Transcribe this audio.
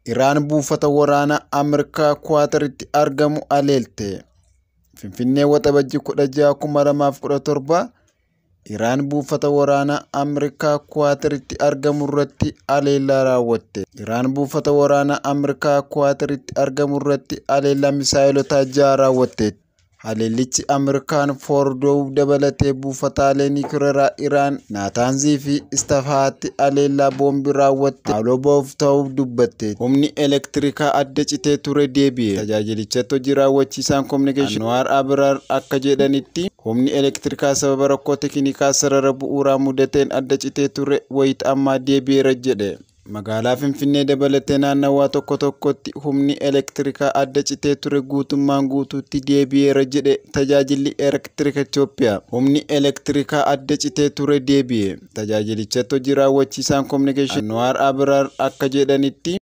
Iraan buufata waraanaa Ameerikaa Kuwaataritti argamu aleelte. Finfinnee Waxabajjii 16, 2017 Iraan buufata waraanaa Ameerikaa Kuwaataritti argamu irratti aleellaa raawwatte. Iraan buufata waraanaa Ameerikaa Kuwaataritti argamu irratti aleellaa misaa'ilota 6 raawwatte. Haleellichi Ameerikaan Foordoo dabalatee buufataalee niikuleeraa Iraan Naataanzii fi Istafahaatti aleellaa boombii raawwatte haaloo ba'uuf ta'uu dubbatte. Humni elektirikaa adda citee ture deebi'e. Tajaajilichatti hojii raawwachiisaan kominikeeshinii Anwaar Abraar akka jedhanitti humni elektirikaa sababa rakkoo teeknikaa sarara bu'uuraa mudateen adda citee ture wayita ammaa deebi'eera jedhe. Magaalaa Finfinnee dabalatee naannawaa tokko tokkotti humni elektirikaa adda citee ture guutummaan guutuutti deebi'eera jedhe tajaajilli elektirikaa Itoophiyaa. Humni elektirikaa adda citee ture deebi'e. Tajaajilichatti hojii raawwachiisaan kominikeeshinii Anwaar Abraar akka jedhanitti